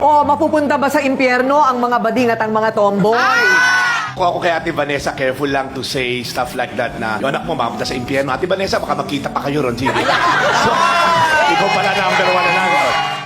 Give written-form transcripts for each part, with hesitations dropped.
O mapupunta ba sa impyerno ang mga bading at ang mga tomboy? Kung ako kay Ate Vanessa, careful lang to say stuff like that na yung anak mo mapunta sa impyerno. Ate Vanessa, baka magkita pa kayo ron. Sige. So, ikaw pala number one na lang.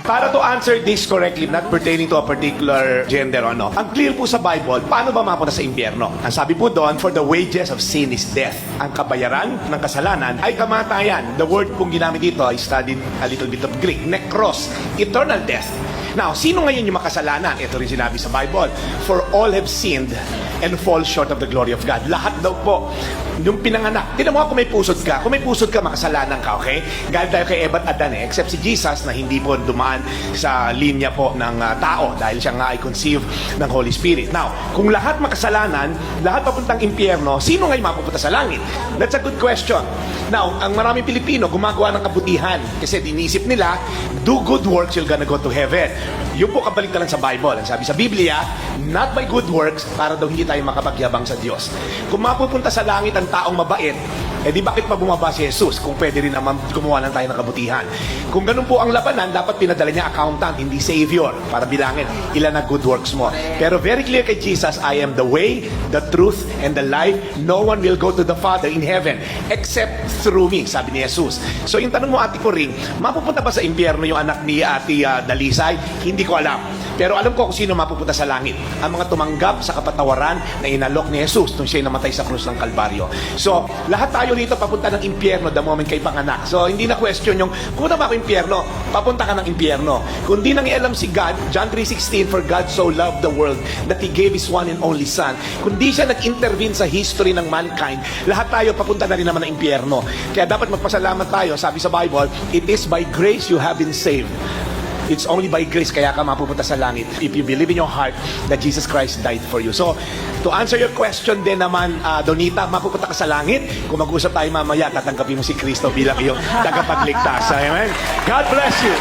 Para to answer this correctly, not pertaining to a particular gender, ano, ang clear po sa Bible, paano ba mapunta sa impyerno? Ang sabi po doon, for the wages of sin is death. Ang kabayaran ng kasalanan ay kamatayan. The word pong ginamit dito, I studied a little bit of Greek, nekros, eternal death. Now, sino ngayon yung makasalanan? Ito rin sinabi sa Bible. For all have sinned and fall short of the glory of God. Lahat daw po. Yung pinanganak. Tinan mo kung may pusod ka. Kung may pusod ka, makasalanan ka, okay? Galing tayo kay Eva at Adan except si Jesus na hindi po dumaan sa linya po ng tao dahil siya nga ay conceive ng Holy Spirit. Now, kung lahat makasalanan, lahat papuntang impyerno, sino ngayon mapupunta sa langit? That's a good question. Now, ang maraming Pilipino gumagawa ng kabutihan kasi dinisip nila, do good works, you're gonna go to heaven. Yung po kabaliktaran sa Bible. Ang sabi sa Biblia, not by good works, para daw hindi tayo makapagyabang sa Diyos. Kung mapupunta sa langit ang taong mabait, eh di bakit pa bumaba si Jesus kung pwede rin naman gumawa lang tayo ng kabutihan? Kung ganun po ang labanan, dapat pinadala niya accountant, hindi savior, para bilangin ilan na good works mo. Pero very clear kay Jesus, I am the way, the truth, and the life. No one will go to the Father in heaven except through me, sabi ni Jesus. So yung tanong mo, Ate Coring, mapupunta ba sa impyerno yung anak ni Ate Dalisay? Hindi ko alam. Pero alam ko kung sino mapupunta sa langit. Ang mga tumanggap sa kapatawaran na inalok ni Jesus nung siya'y namatay sa krus ng Kalbaryo. So, lahat tayo rito papunta ng impyerno the moment kay panganak. So, hindi na question yung, kung na ba ako impyerno, papunta ka ng impyerno. Kung di nang ialam si God, John 3:16, for God so loved the world that He gave His one and only Son. Kung di siya nag-intervene sa history ng mankind, lahat tayo papunta na rin naman ng impyerno. Kaya dapat magpasalamat tayo. Sabi sa Bible, it is by grace you have been saved. It's only by grace kaya ka mapupunta sa langit if you believe in your heart that Jesus Christ died for you. So, to answer your question din naman, Donita, mapupunta ka sa langit. Kung mag-usap tayo mamaya, tatanggapin mo si Kristo bilang iyong tagapagligtas. Amen? God bless you.